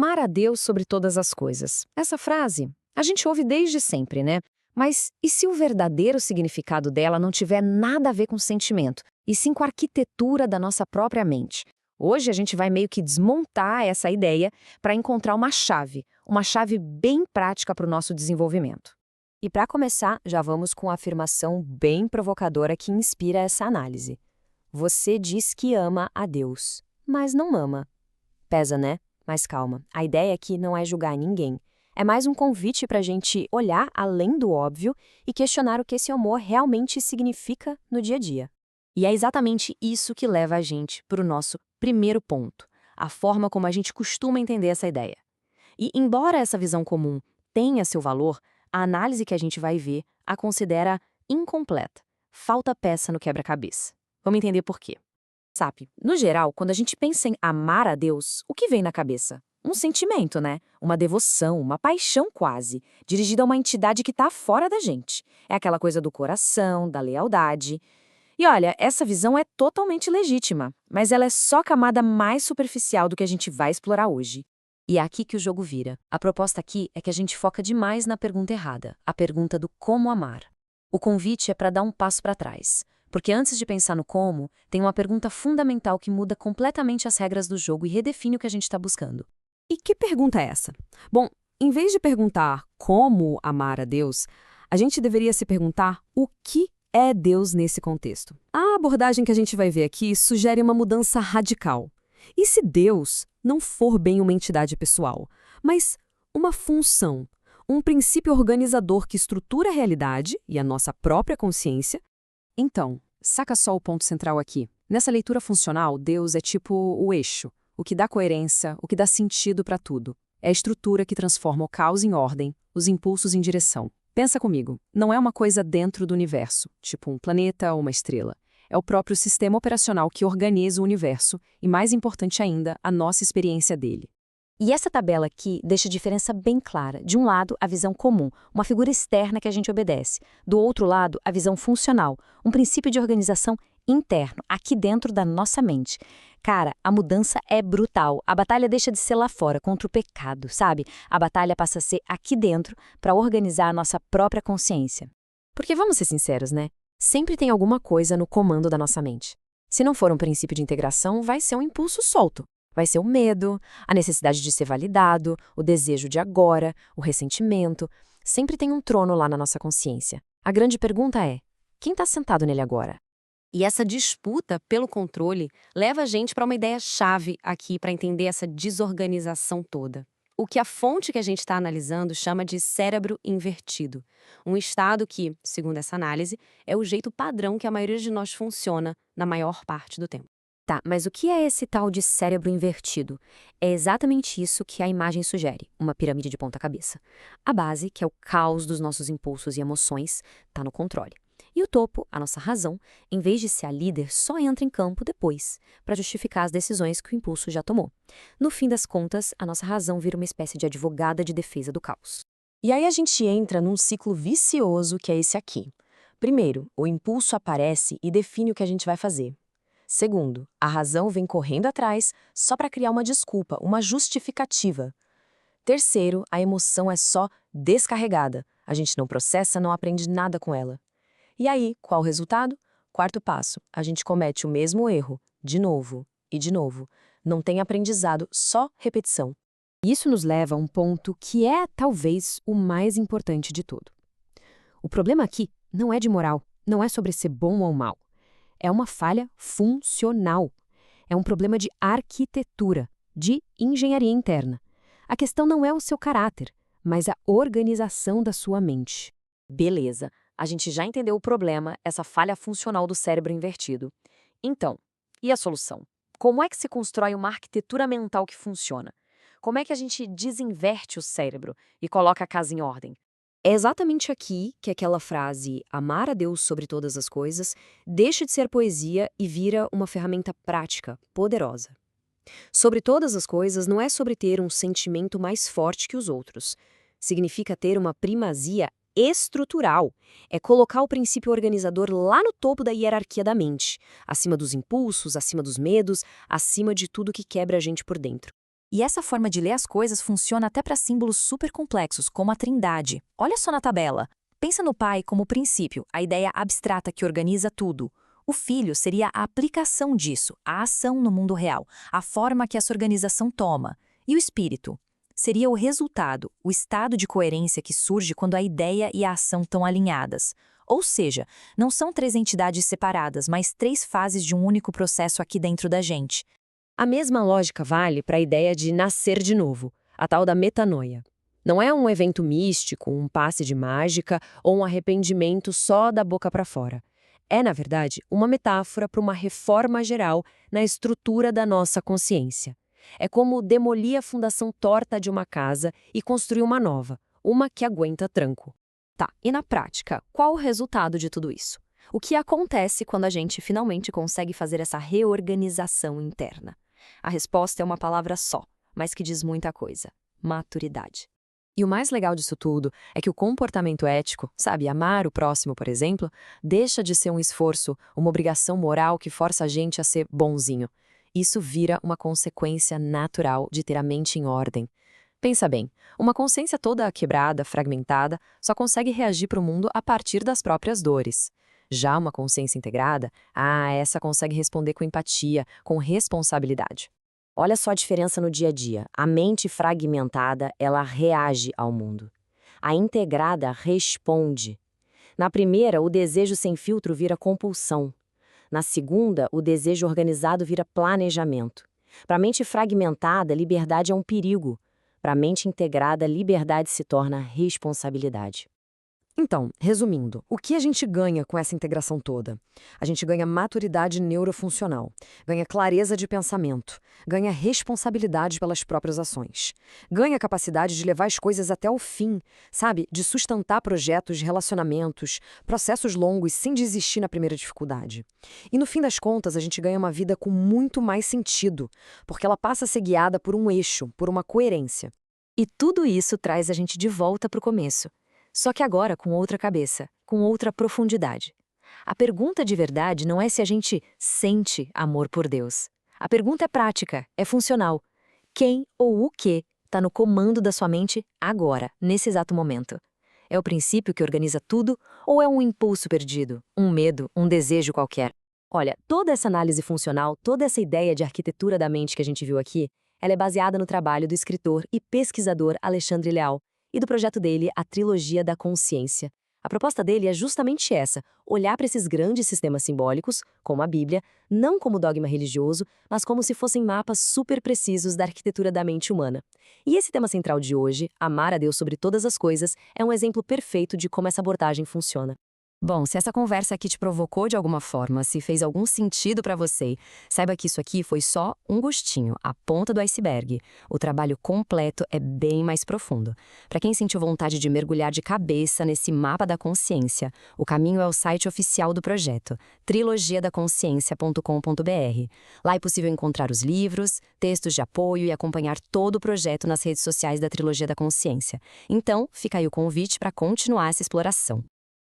Amar a Deus sobre todas as coisas. Essa frase a gente ouve desde sempre, né? Mas e se o verdadeiro significado dela não tiver nada a ver com sentimento, e sim com a arquitetura da nossa própria mente? Hoje a gente vai meio que desmontar essa ideia para encontrar uma chave bem prática para o nosso desenvolvimento. E para começar, já vamos com a afirmação bem provocadora que inspira essa análise. Você diz que ama a Deus, mas não ama. Pesa, né? Mas calma, a ideia aqui não é julgar ninguém. É mais um convite para a gente olhar além do óbvio e questionar o que esse amor realmente significa no dia a dia. E é exatamente isso que leva a gente para o nosso primeiro ponto, a forma como a gente costuma entender essa ideia. E embora essa visão comum tenha seu valor, a análise que a gente vai ver a considera incompleta. Falta peça no quebra-cabeça. Vamos entender por quê. Sabe, no geral, quando a gente pensa em amar a Deus, o que vem na cabeça? Um sentimento, né? Uma devoção, uma paixão quase, dirigida a uma entidade que está fora da gente. É aquela coisa do coração, da lealdade. E olha, essa visão é totalmente legítima, mas ela é só a camada mais superficial do que a gente vai explorar hoje. E é aqui que o jogo vira. A proposta aqui é que a gente foca demais na pergunta errada, a pergunta do como amar. O convite é para dar um passo para trás. Porque antes de pensar no como, tem uma pergunta fundamental que muda completamente as regras do jogo e redefine o que a gente está buscando. E que pergunta é essa? Bom, em vez de perguntar como amar a Deus, a gente deveria se perguntar o que é Deus nesse contexto. A abordagem que a gente vai ver aqui sugere uma mudança radical. E se Deus não for bem uma entidade pessoal, mas uma função, um princípio organizador que estrutura a realidade e a nossa própria consciência? Então, saca só o ponto central aqui. Nessa leitura funcional, Deus é tipo o eixo, o que dá coerência, o que dá sentido para tudo. É a estrutura que transforma o caos em ordem, os impulsos em direção. Pensa comigo, não é uma coisa dentro do universo, tipo um planeta ou uma estrela. É o próprio sistema operacional que organiza o universo e, mais importante ainda, a nossa experiência dele. E essa tabela aqui deixa a diferença bem clara. De um lado, a visão comum, uma figura externa que a gente obedece. Do outro lado, a visão funcional, um princípio de organização interno, aqui dentro da nossa mente. Cara, a mudança é brutal. A batalha deixa de ser lá fora, contra o pecado, sabe? A batalha passa a ser aqui dentro, para organizar a nossa própria consciência. Porque vamos ser sinceros, né? Sempre tem alguma coisa no comando da nossa mente. Se não for um princípio de integração, vai ser um impulso solto. Vai ser o medo, a necessidade de ser validado, o desejo de agora, o ressentimento. Sempre tem um trono lá na nossa consciência. A grande pergunta é: quem está sentado nele agora? E essa disputa pelo controle leva a gente para uma ideia-chave aqui para entender essa desorganização toda. O que a fonte que a gente está analisando chama de cérebro invertido. Um estado que, segundo essa análise, é o jeito padrão que a maioria de nós funciona na maior parte do tempo. Tá, mas o que é esse tal de cérebro invertido? É exatamente isso que a imagem sugere, uma pirâmide de ponta cabeça. A base, que é o caos dos nossos impulsos e emoções, está no controle. E o topo, a nossa razão, em vez de ser a líder, só entra em campo depois, para justificar as decisões que o impulso já tomou. No fim das contas, a nossa razão vira uma espécie de advogada de defesa do caos. E aí a gente entra num ciclo vicioso que é esse aqui. Primeiro, o impulso aparece e define o que a gente vai fazer. Segundo, a razão vem correndo atrás só para criar uma desculpa, uma justificativa. Terceiro, a emoção é só descarregada. A gente não processa, não aprende nada com ela. E aí, qual o resultado? Quarto passo, a gente comete o mesmo erro, de novo e de novo. Não tem aprendizado, só repetição. Isso nos leva a um ponto que é, talvez, o mais importante de tudo. O problema aqui não é de moral, não é sobre ser bom ou mal. É uma falha funcional. É um problema de arquitetura, de engenharia interna. A questão não é o seu caráter, mas a organização da sua mente. Beleza, a gente já entendeu o problema, essa falha funcional do cérebro invertido. Então, e a solução? Como é que se constrói uma arquitetura mental que funciona? Como é que a gente desinverte o cérebro e coloca a casa em ordem? É exatamente aqui que aquela frase "amar a Deus sobre todas as coisas" deixa de ser poesia e vira uma ferramenta prática, poderosa. Sobre todas as coisas não é sobre ter um sentimento mais forte que os outros. Significa ter uma primazia estrutural. É colocar o princípio organizador lá no topo da hierarquia da mente, acima dos impulsos, acima dos medos, acima de tudo que quebra a gente por dentro. E essa forma de ler as coisas funciona até para símbolos super complexos, como a Trindade. Olha só na tabela. Pensa no Pai como o princípio, a ideia abstrata que organiza tudo. O Filho seria a aplicação disso, a ação no mundo real, a forma que essa organização toma. E o Espírito seria o resultado, o estado de coerência que surge quando a ideia e a ação estão alinhadas. Ou seja, não são três entidades separadas, mas três fases de um único processo aqui dentro da gente. A mesma lógica vale para a ideia de nascer de novo, a tal da metanoia. Não é um evento místico, um passe de mágica ou um arrependimento só da boca para fora. É, na verdade, uma metáfora para uma reforma geral na estrutura da nossa consciência. É como demolir a fundação torta de uma casa e construir uma nova, uma que aguenta tranco. Tá, e na prática, qual o resultado de tudo isso? O que acontece quando a gente finalmente consegue fazer essa reorganização interna? A resposta é uma palavra só, mas que diz muita coisa: maturidade. E o mais legal disso tudo é que o comportamento ético, sabe, amar o próximo, por exemplo, deixa de ser um esforço, uma obrigação moral que força a gente a ser bonzinho. Isso vira uma consequência natural de ter a mente em ordem. Pensa bem, uma consciência toda quebrada, fragmentada, só consegue reagir para o mundo a partir das próprias dores. Já uma consciência integrada, essa consegue responder com empatia, com responsabilidade. Olha só a diferença no dia a dia. A mente fragmentada, ela reage ao mundo. A integrada responde. Na primeira, o desejo sem filtro vira compulsão. Na segunda, o desejo organizado vira planejamento. Para a mente fragmentada, liberdade é um perigo. Para a mente integrada, liberdade se torna responsabilidade. Então, resumindo, o que a gente ganha com essa integração toda? A gente ganha maturidade neurofuncional, ganha clareza de pensamento, ganha responsabilidade pelas próprias ações, ganha capacidade de levar as coisas até o fim, sabe? De sustentar projetos, relacionamentos, processos longos sem desistir na primeira dificuldade. E no fim das contas, a gente ganha uma vida com muito mais sentido, porque ela passa a ser guiada por um eixo, por uma coerência. E tudo isso traz a gente de volta para o começo. Só que agora com outra cabeça, com outra profundidade. A pergunta de verdade não é se a gente sente amor por Deus. A pergunta é prática, é funcional. Quem ou o que está no comando da sua mente agora, nesse exato momento? É o princípio que organiza tudo ou é um impulso perdido, um medo, um desejo qualquer? Olha, toda essa análise funcional, toda essa ideia de arquitetura da mente que a gente viu aqui, ela é baseada no trabalho do escritor e pesquisador Alexandre Leal, e do projeto dele, a Trilogia da Consciência. A proposta dele é justamente essa, olhar para esses grandes sistemas simbólicos, como a Bíblia, não como dogma religioso, mas como se fossem mapas super precisos da arquitetura da mente humana. E esse tema central de hoje, amar a Deus sobre todas as coisas, é um exemplo perfeito de como essa abordagem funciona. Bom, se essa conversa aqui te provocou de alguma forma, se fez algum sentido para você, saiba que isso aqui foi só um gostinho, a ponta do iceberg. O trabalho completo é bem mais profundo. Para quem sentiu vontade de mergulhar de cabeça nesse mapa da consciência, o caminho é o site oficial do projeto, trilogiadaconsciência.com.br. Lá é possível encontrar os livros, textos de apoio e acompanhar todo o projeto nas redes sociais da Trilogia da Consciência. Então, fica aí o convite para continuar essa exploração.